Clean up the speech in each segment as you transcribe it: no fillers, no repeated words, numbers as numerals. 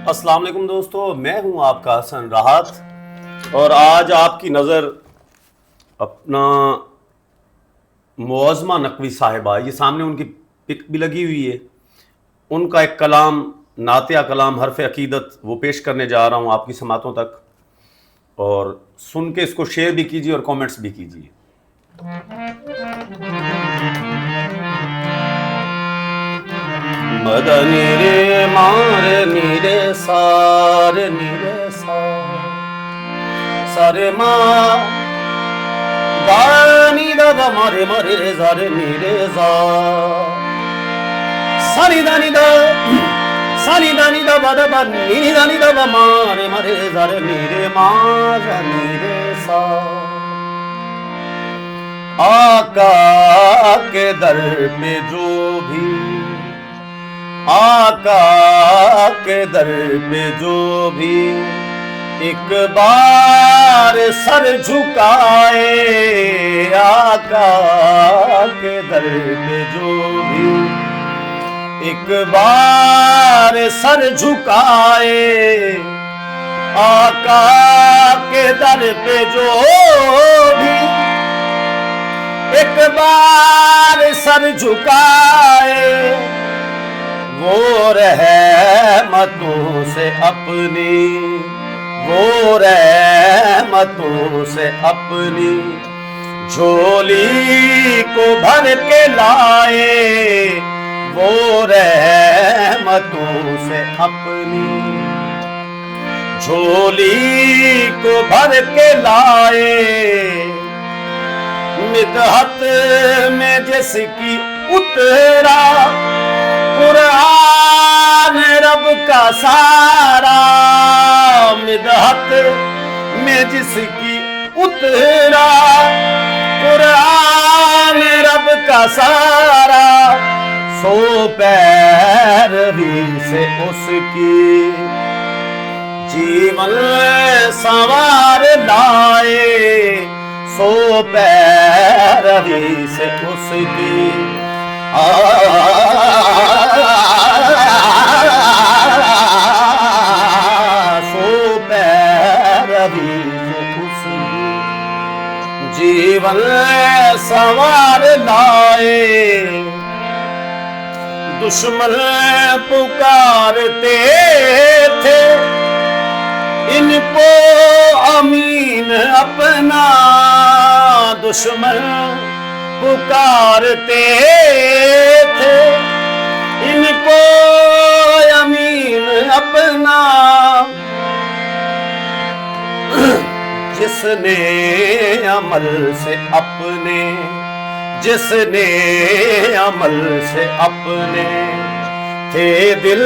अस्सलाम वालेकुम दोस्तों, मैं हूं आपका हसन राहत और आज आपकी नज़र अपना मुअज़्ज़मा नकवी साहिबा, ये सामने उनकी पिक भी लगी हुई है, उनका एक कलाम नातिया कलाम हरफ अकीदत वो पेश करने जा रहा हूं आपकी समातों तक। और सुन के इसको शेयर भी कीजिए और कमेंट्स भी कीजिए। मदनी रे मारे नीरे सारे सारे माँ दानी दादा मारे मारे रे सारे नीरे सा सानी दानी दा सानी दानी दा बादा बा नीनी दानी दा बा मारे मारे सारे नीरे मारे नीरे सा। आका के दर पे जो भी आका के दर पे जो भी एक बार सर झुकाए, आका के दर पे जो भी एक बार सर झुकाए, आका के दर पे जो भी एक बार सर झुकाए, वो रहमतों से अपनी वो रहमतों से अपनी झोली को भर के लाए, वो रहमतों से अपनी झोली को भर के लाए। मिदहत में जिसकी उतरा कुरान रब का सारा, मिदहत में जिसकी उतरा कुरान रब का सारा, सो पैरवी से उसकी जीवन संवार लाए, सो पैरवी से उसकी सो पैरवी से उसकी जीवन संवार लाए। दुश्मन पुकारते थे इनको अमीन अपना, दुश्मन पुकारते थे इनको अमीन अपना, जिसने अमल से अपने जिसने अमल से अपने थे दिल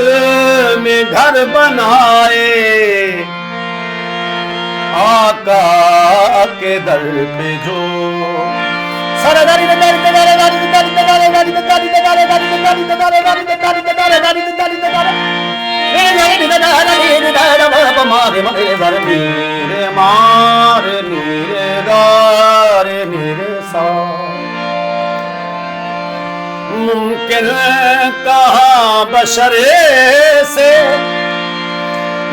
में घर बनाए, आका के दर पे जो मारे नीरे दारे नीरे सा। मुमकिन कहा बशरे से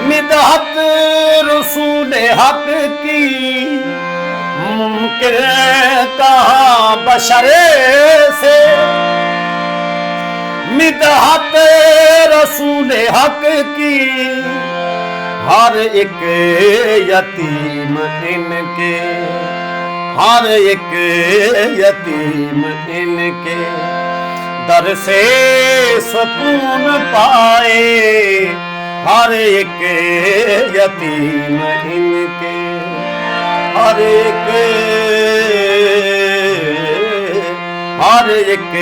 मिदहत रसूल हक की, मुमकिन कहा बशरे से मिदहत रसूल हक की, हर एक यतीम इनके हर एक यतीम इनके दर से सुकून पाए, हर एक यतीम इनके हर एक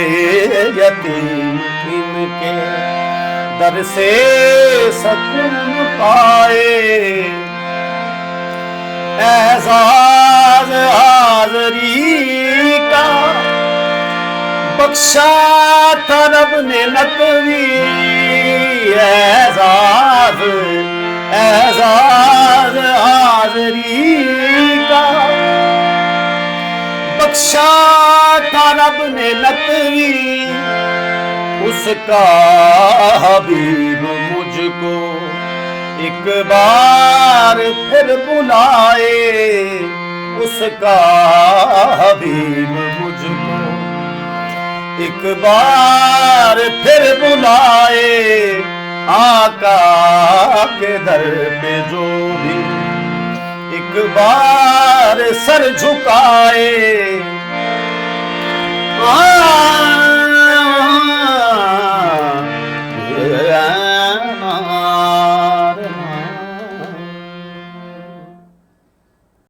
यतीम इनके दर से सुकून पाए। एजाज हाज़री का बख्शा था रब ने नकवी, एजाज हाज़री का बख्शा था रब ने नकवी, उसका हबीब मुझको एक बार फिर बुलाए उसका हबीब मुझको, एक बार फिर बुलाए आका के दर पे जो भी, एक बार सर झुकाए